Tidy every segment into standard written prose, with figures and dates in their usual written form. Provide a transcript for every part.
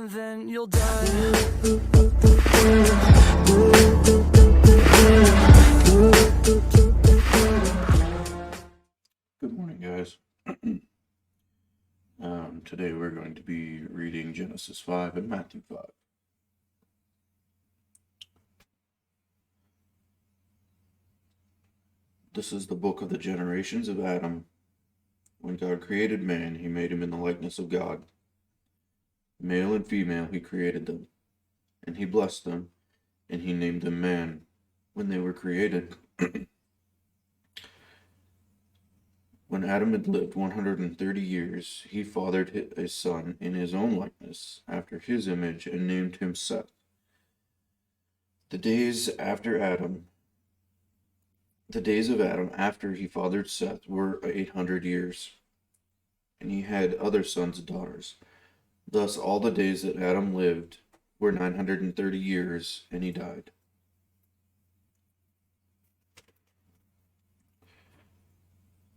and then you'll die. Good morning, guys. Today we're going to be reading Genesis 5 and Matthew 5. This is the book of the generations of Adam. When God created man, he made him in the likeness of God. Male and female he created them, and he blessed them, and he named them man when they were created. When Adam had lived 130 years, he fathered a son in his own likeness, after his image, and named him Seth. The days of Adam after he fathered Seth were 800 years, and he had other sons and daughters. Thus all the days that Adam lived were 930 years, and he died.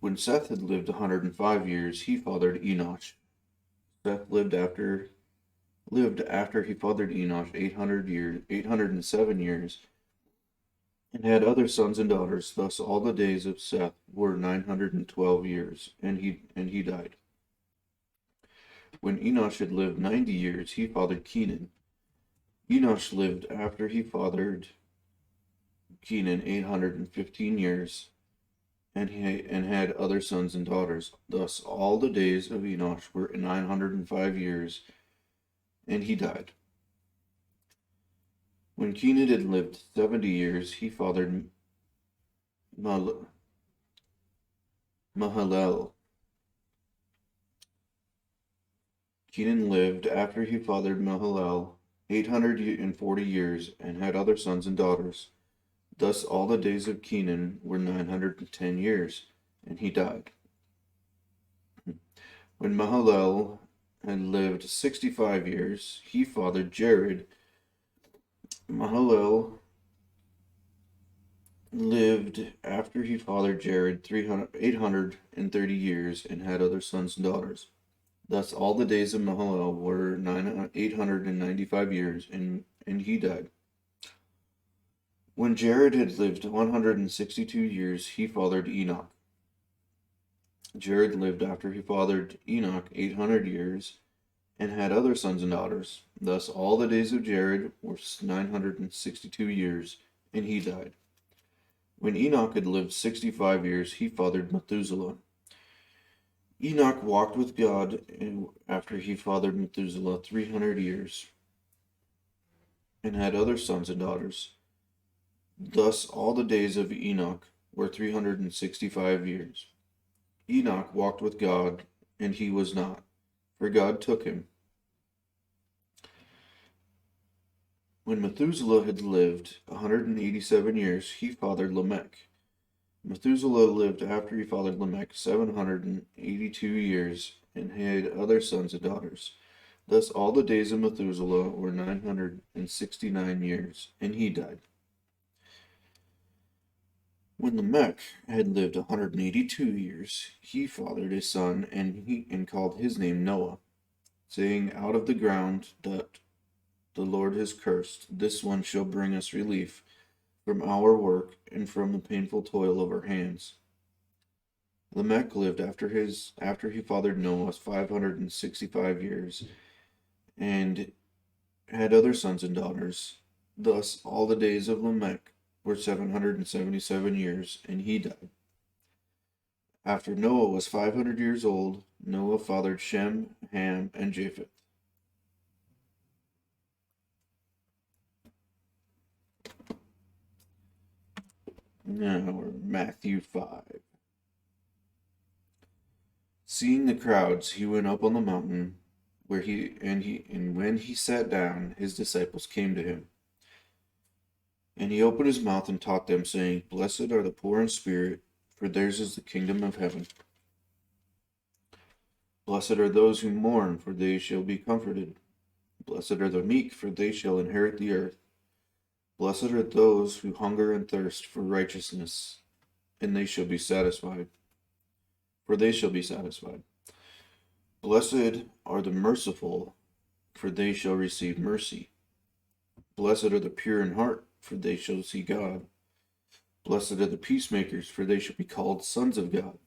When Seth had lived 105 years, he fathered Enosh. Seth lived after he fathered Enosh 807 years, and had other sons and daughters. Thus all the days of Seth were 912 years, and he died. When Enosh had lived 90 years, he fathered Kenan. Enosh lived after he fathered Kenan 815 years, and had other sons and daughters. Thus all the days of Enosh were 905 years, and he died. When Kenan had lived 70 years, he fathered Mahalalel. Kenan lived after he fathered Mahalalel 840 years, and had other sons and daughters. Thus all the days of Kenan were 910 years, and he died. When Mahalalel had lived 65 years, he fathered Jared. Mahalalel lived after he fathered Jared 830 years, and had other sons and daughters. Thus all the days of Mahalalel were 895 years, and he died. When Jared had lived 162 years, he fathered Enoch. Jared lived after he fathered Enoch 800 years, and had other sons and daughters. Thus all the days of Jared were 962 years, and he died. When Enoch had lived 65 years, he fathered Methuselah. Enoch walked with God after he fathered Methuselah 300 years, and had other sons and daughters. Thus all the days of Enoch were 365 years. Enoch walked with God, and he was not, for God took him. When Methuselah had lived 187 years, he fathered Lamech. Methuselah lived after he fathered Lamech 782 years, and had other sons and daughters. Thus all the days of Methuselah were 969 years, and he died. When Lamech had lived 182 years, he fathered a son, and called his name Noah, saying, Out of the ground that the Lord has cursed, this one shall bring us relief from our work and from the painful toil of our hands. Lamech lived after he fathered Noah 565 years, and had other sons and daughters. Thus all the days of Lamech were 777 years, and he died. After Noah was 500 years old, Noah fathered Shem, Ham, and Japheth. Now Matthew 5. Seeing the crowds, he went up on the mountain, and when he sat down, his disciples came to him. And he opened his mouth and taught them, saying, Blessed are the poor in spirit, for theirs is the kingdom of heaven. Blessed are those who mourn, for they shall be comforted. Blessed are the meek, for they shall inherit the earth. Blessed are those who hunger and thirst for righteousness, and they shall be satisfied. For they shall be satisfied. Blessed are the merciful, for they shall receive mercy. Blessed are the pure in heart, for they shall see God. Blessed are the peacemakers, for they shall be called sons of God.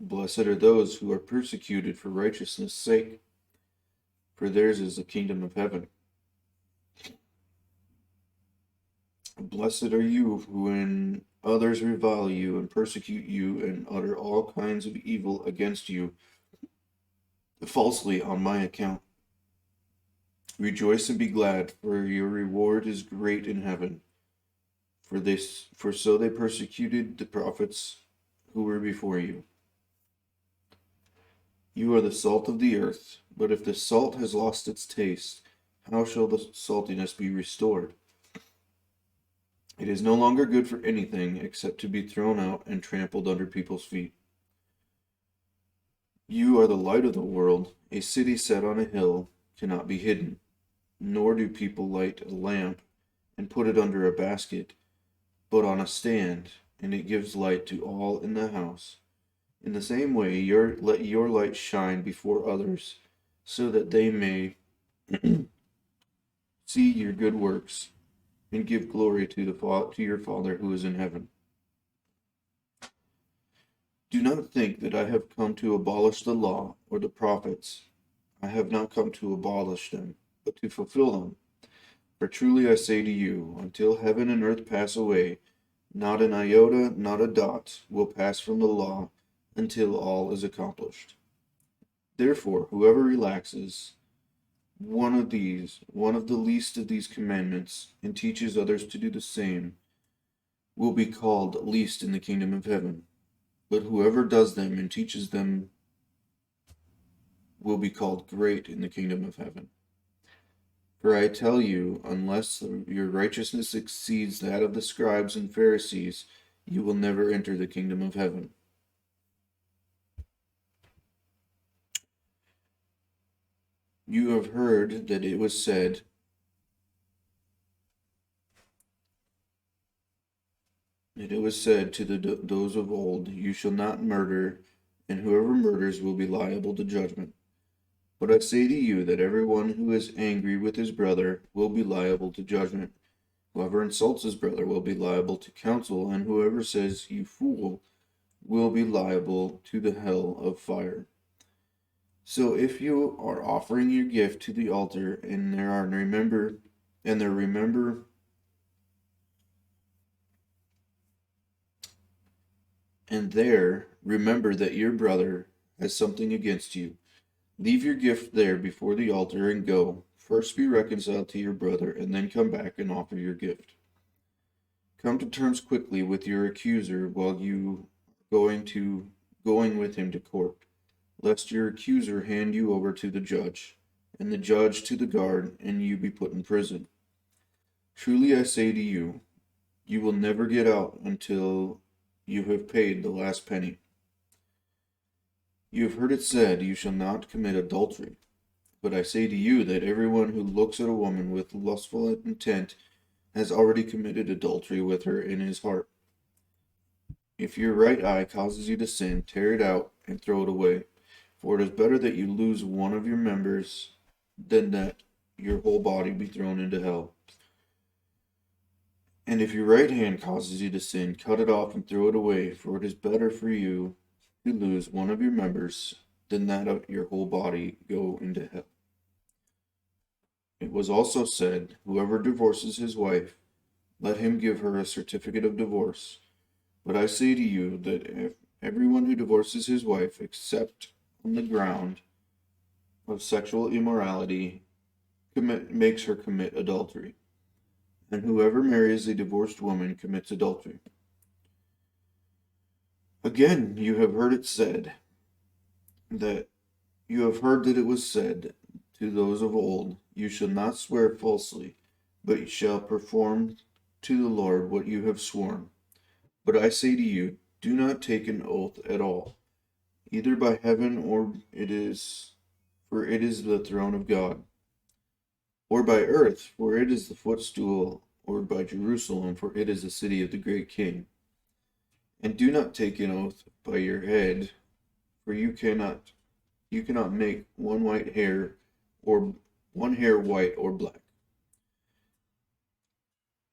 Blessed are those who are persecuted for righteousness' sake, for theirs is the kingdom of heaven. Blessed are you when others revile you and persecute you and utter all kinds of evil against you falsely on my account. Rejoice and be glad, for your reward is great in heaven. For so they persecuted the prophets who were before you. You are the salt of the earth, but if the salt has lost its taste, how shall the saltiness be restored? It is no longer good for anything except to be thrown out and trampled under people's feet. You are the light of the world. A city set on a hill cannot be hidden, nor do people light a lamp and put it under a basket, but on a stand, and it gives light to all in the house. In the same way, let your light shine before others, so that they may see your good works and give glory to your Father who is in heaven. Do not think that I have come to abolish the law or the prophets. I have not come to abolish them, but to fulfill them. For truly I say to you, until heaven and earth pass away, not an iota, not a dot, will pass from the law until all is accomplished. Therefore, whoever relaxes one of the least of these commandments, and teaches others to do the same, will be called least in the kingdom of heaven. But whoever does them and teaches them will be called great in the kingdom of heaven. For I tell you, unless your righteousness exceeds that of the scribes and Pharisees, you will never enter the kingdom of heaven. You have heard that it was said, to those of old, you shall not murder, and whoever murders will be liable to judgment. But I say to you that everyone who is angry with his brother will be liable to judgment. Whoever insults his brother will be liable to counsel, and whoever says, you fool, will be liable to the hell of fire. So if you are offering your gift to the altar, and remember that your brother has something against you, leave your gift there before the altar and go. First be reconciled to your brother, and then come back and offer your gift. Come to terms quickly with your accuser while you going with him to court, lest your accuser hand you over to the judge, and the judge to the guard, and you be put in prison. Truly I say to you, you will never get out until you have paid the last penny. You have heard it said, you shall not commit adultery. But I say to you that everyone who looks at a woman with lustful intent has already committed adultery with her in his heart. If your right eye causes you to sin, tear it out and throw it away. For it is better that you lose one of your members than that your whole body be thrown into hell. And if your right hand causes you to sin, cut it off and throw it away. For it is better for you to lose one of your members than that of your whole body go into hell. It was also said, whoever divorces his wife, let him give her a certificate of divorce. But I say to you that if everyone who divorces his wife, except on the ground of sexual immorality, makes her commit adultery. And whoever marries a divorced woman commits adultery. Again, you have heard it was said to those of old, you shall not swear falsely, but you shall perform to the Lord what you have sworn. But I say to you, do not take an oath at all, either by heaven for it is the throne of God, or by earth, for it is the footstool, or by Jerusalem, for it is the city of the great King. And do not take an oath by your head, for you cannot make one white hair or one hair white or black.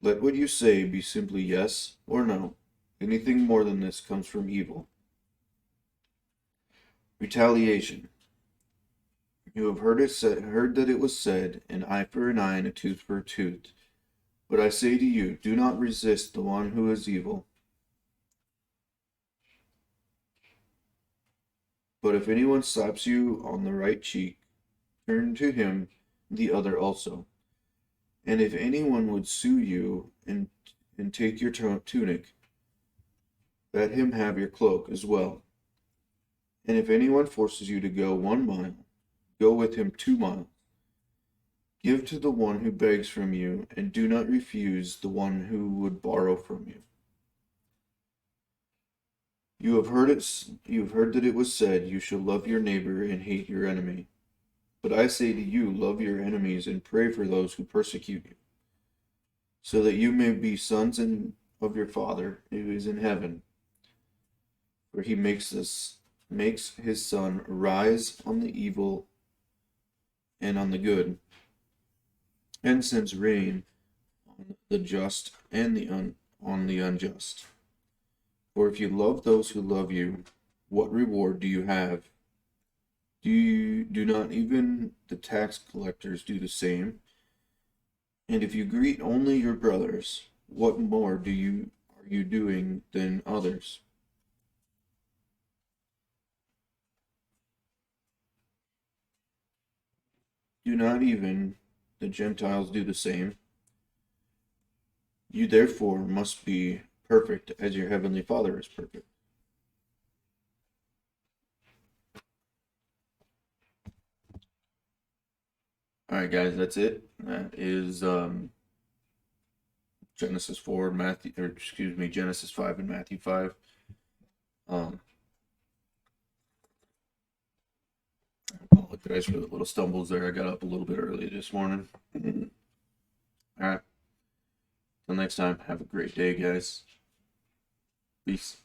Let what you say be simply yes or no. Anything more than this comes from evil. Retaliation. You have heard that it was said, an eye for an eye and a tooth for a tooth. But I say to you, do not resist the one who is evil. But if anyone slaps you on the right cheek, turn to him the other also. And if anyone would sue you and take your tunic, let him have your cloak as well. And if anyone forces you to go 1 mile, go with him 2 miles. Give to the one who begs from you, and do not refuse the one who would borrow from you. You have heard that it was said, you shall love your neighbor and hate your enemy. But I say to you, love your enemies and pray for those who persecute you, so that you may be sons of your Father who is in heaven. For he makes his sun rise on the evil and on the good, and sends rain on the just and on the unjust. For if you love those who love you, what reward do you have? Do not even the tax collectors do the same? And if you greet only your brothers, what more are you doing than others? Do not even the Gentiles do the same? You therefore must be perfect as your heavenly Father is perfect. All right, guys, that's it. That is Genesis 4, Genesis 5 and Matthew 5. I apologize for the little stumbles there. I got up a little bit early this morning. All right. Till next time, have a great day, guys. Peace.